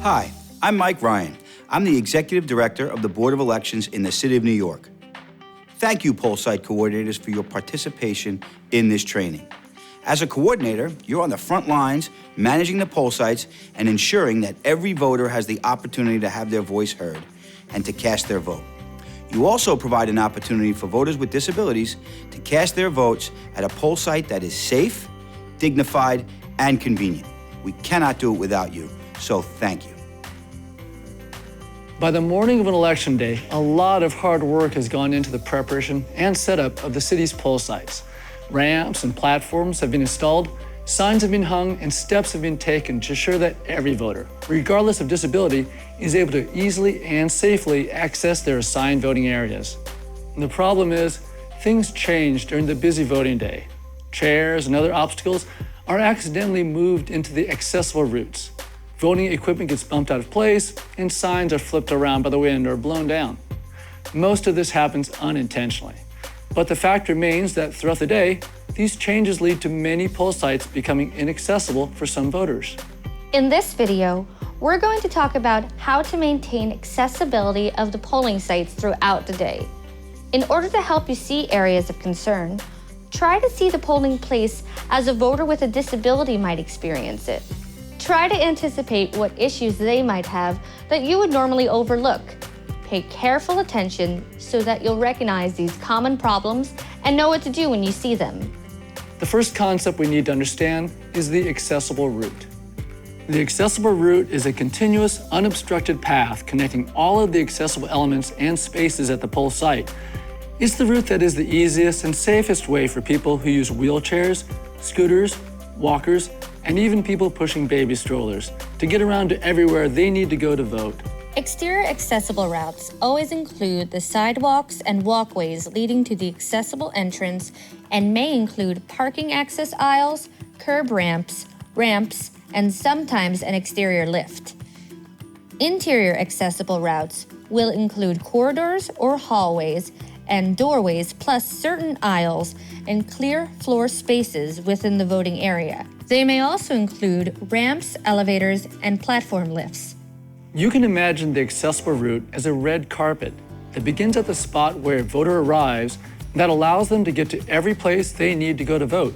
Hi, I'm Mike Ryan. I'm the Executive Director of the Board of Elections in the City of New York. Thank you, poll site coordinators, for your participation in this training. As a coordinator, you're on the front lines, managing the poll sites and ensuring that every voter has the opportunity to have their voice heard and to cast their vote. You also provide an opportunity for voters with disabilities to cast their votes at a poll site that is safe, dignified, and convenient. We cannot do it without you, so thank you. By the morning of an election day, a lot of hard work has gone into the preparation and setup of the city's poll sites. Ramps and platforms have been installed, signs have been hung, and steps have been taken to ensure that every voter, regardless of disability, is able to easily and safely access their assigned voting areas. And the problem is, things change during the busy voting day. Chairs and other obstacles are accidentally moved into the accessible routes. Voting equipment gets bumped out of place, and signs are flipped around by the wind or blown down. Most of this happens unintentionally. But the fact remains that throughout the day, these changes lead to many poll sites becoming inaccessible for some voters. In this video, we're going to talk about how to maintain accessibility of the polling sites throughout the day. In order to help you see areas of concern, try to see the polling place as a voter with a disability might experience it. Try to anticipate what issues they might have that you would normally overlook. Pay careful attention so that you'll recognize these common problems and know what to do when you see them. The first concept we need to understand is the accessible route. The accessible route is a continuous, unobstructed path connecting all of the accessible elements and spaces at the poll site. It's the route that is the easiest and safest way for people who use wheelchairs, scooters, walkers, and even people pushing baby strollers to get around to everywhere they need to go to vote. Exterior accessible routes always include the sidewalks and walkways leading to the accessible entrance and may include parking access aisles, curb ramps, and sometimes an exterior lift. Interior accessible routes will include corridors or hallways and doorways, plus certain aisles and clear floor spaces within the voting area. They may also include ramps, elevators, and platform lifts. You can imagine the accessible route as a red carpet that begins at the spot where a voter arrives that allows them to get to every place they need to go to vote.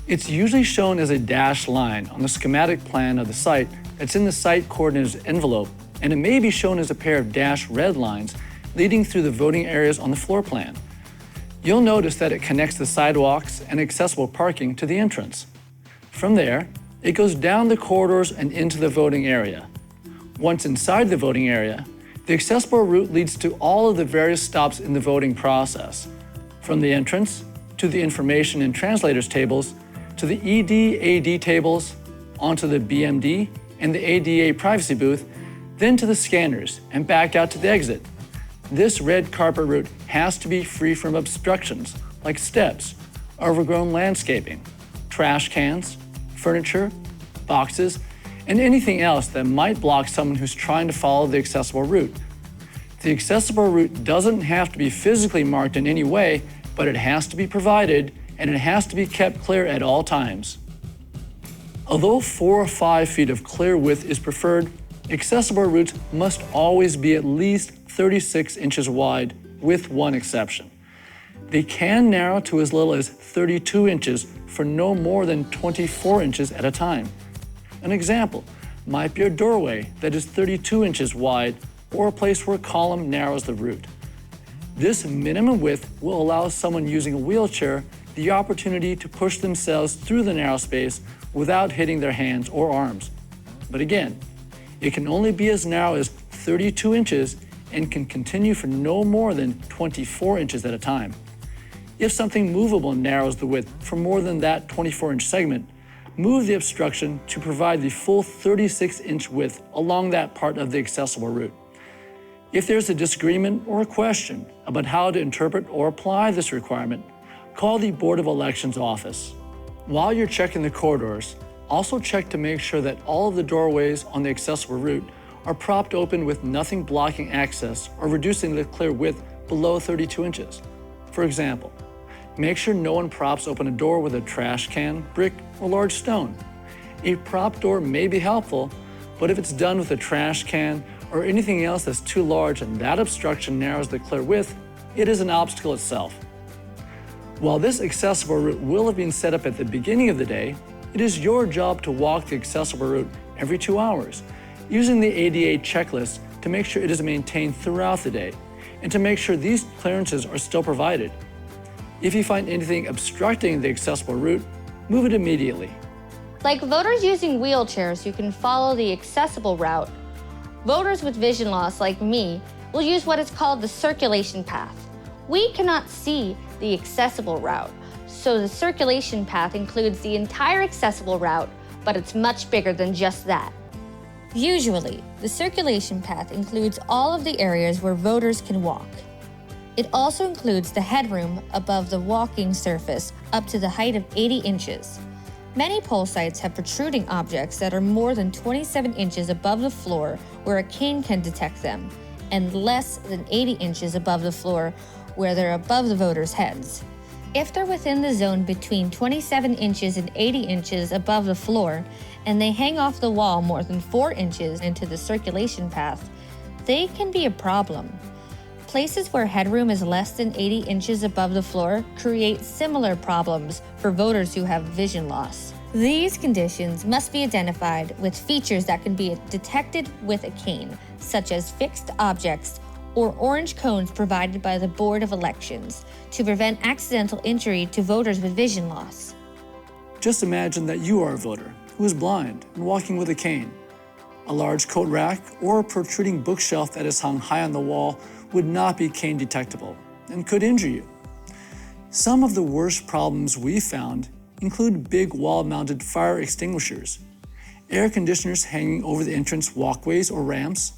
It's usually shown as a dashed line on the schematic plan of the site that's in the site coordinator's envelope, and it may be shown as a pair of dashed red lines leading through the voting areas on the floor plan. You'll notice that it connects the sidewalks and accessible parking to the entrance. From there, it goes down the corridors and into the voting area. Once inside the voting area, the accessible route leads to all of the various stops in the voting process, from the entrance to the information and translators tables, to the ED/AD tables, onto the BMD and the ADA privacy booth, then to the scanners and back out to the exit. This red carpet route has to be free from obstructions like steps, overgrown landscaping, trash cans, furniture, boxes, and anything else that might block someone who's trying to follow the accessible route. The accessible route doesn't have to be physically marked in any way, but it has to be provided and it has to be kept clear at all times. Although 4 or 5 feet of clear width is preferred, accessible routes must always be at least 36 inches wide, with one exception. They can narrow to as little as 32 inches for no more than 24 inches at a time. An example might be a doorway that is 32 inches wide or a place where a column narrows the route. This minimum width will allow someone using a wheelchair the opportunity to push themselves through the narrow space without hitting their hands or arms. But again, it can only be as narrow as 32 inches and can continue for no more than 24 inches at a time. If something movable narrows the width for more than that 24-inch segment, move the obstruction to provide the full 36-inch width along that part of the accessible route. If there's a disagreement or a question about how to interpret or apply this requirement, call the Board of Elections office. While you're checking the corridors, also check to make sure that all of the doorways on the accessible route are propped open with nothing blocking access or reducing the clear width below 32 inches. For example, make sure no one props open a door with a trash can, brick, or large stone. A prop door may be helpful, But if it's done with a trash can or anything else that's too large and that obstruction narrows the clear width, it is an obstacle itself. While this accessible route will have been set up at the beginning of the day, it is your job to walk the accessible route every 2 hours, using the ADA checklist to make sure it is maintained throughout the day, and to make sure these clearances are still provided. If you find anything obstructing the accessible route, move it immediately. Like voters using wheelchairs who can follow the accessible route, voters with vision loss like me will use what is called the circulation path. We cannot see the accessible route, so the circulation path includes the entire accessible route, but it's much bigger than just that. Usually, the circulation path includes all of the areas where voters can walk. It also includes the headroom above the walking surface up to the height of 80 inches. Many poll sites have protruding objects that are more than 27 inches above the floor where a cane can detect them, and less than 80 inches above the floor where they're above the voters' heads. If they're within the zone between 27 inches and 80 inches above the floor, and they hang off the wall more than 4 inches into the circulation path, they can be a problem. Places where headroom is less than 80 inches above the floor create similar problems for voters who have vision loss. These conditions must be identified with features that can be detected with a cane, such as fixed objects or orange cones provided by the Board of Elections to prevent accidental injury to voters with vision loss. Just imagine that you are a voter who is blind and walking with a cane. A large coat rack or a protruding bookshelf that is hung high on the wall would not be cane detectable and could injure you. Some of the worst problems we found include big wall-mounted fire extinguishers, air conditioners hanging over the entrance walkways or ramps,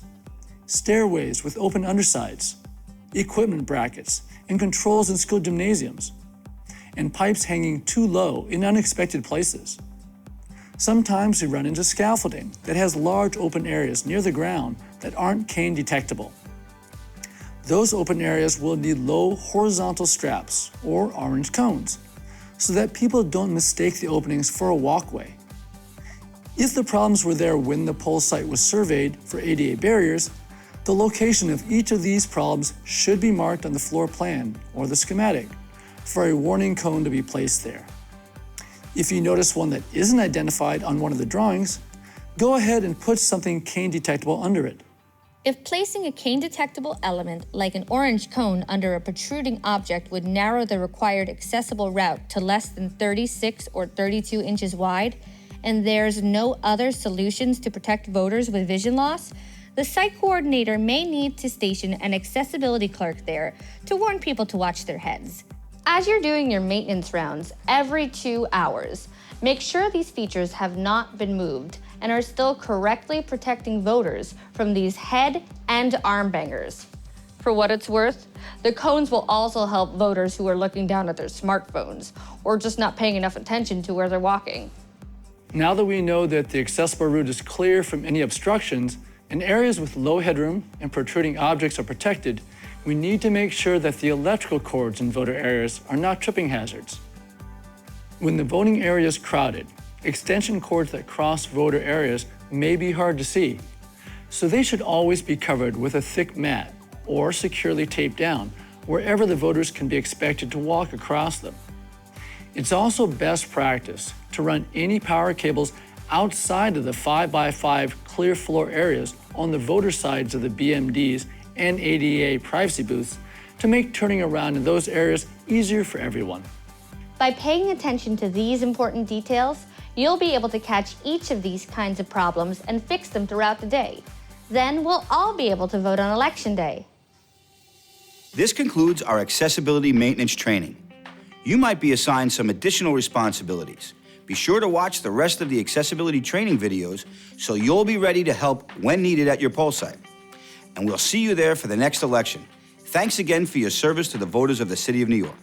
stairways with open undersides, equipment brackets and controls in school gymnasiums, and pipes hanging too low in unexpected places. Sometimes we run into scaffolding that has large open areas near the ground that aren't cane detectable. Those open areas will need low horizontal straps or orange cones so that people don't mistake the openings for a walkway. If the problems were there when the poll site was surveyed for ADA barriers, the location of each of these problems should be marked on the floor plan or the schematic for a warning cone to be placed there. If you notice one that isn't identified on one of the drawings, go ahead and put something cane detectable under it. If placing a cane detectable element like an orange cone under a protruding object would narrow the required accessible route to less than 36 or 32 inches wide, and there's no other solutions to protect voters with vision loss, the site coordinator may need to station an accessibility clerk there to warn people to watch their heads. As you're doing your maintenance rounds every 2 hours, make sure these features have not been moved and are still correctly protecting voters from these head and arm bangers. For what it's worth, the cones will also help voters who are looking down at their smartphones or just not paying enough attention to where they're walking. Now that we know that the accessible route is clear from any obstructions and areas with low headroom and protruding objects are protected, we need to make sure that the electrical cords in voter areas are not tripping hazards. When the voting area is crowded, extension cords that cross voter areas may be hard to see, so they should always be covered with a thick mat or securely taped down wherever the voters can be expected to walk across them. It's also best practice to run any power cables outside of the 5x5 clear floor areas on the voter sides of the BMDs and ADA privacy booths to make turning around in those areas easier for everyone. By paying attention to these important details, you'll be able to catch each of these kinds of problems and fix them throughout the day. Then we'll all be able to vote on Election Day. This concludes our accessibility maintenance training. You might be assigned some additional responsibilities. Be sure to watch the rest of the accessibility training videos so you'll be ready to help when needed at your poll site. And we'll see you there for the next election. Thanks again for your service to the voters of the City of New York.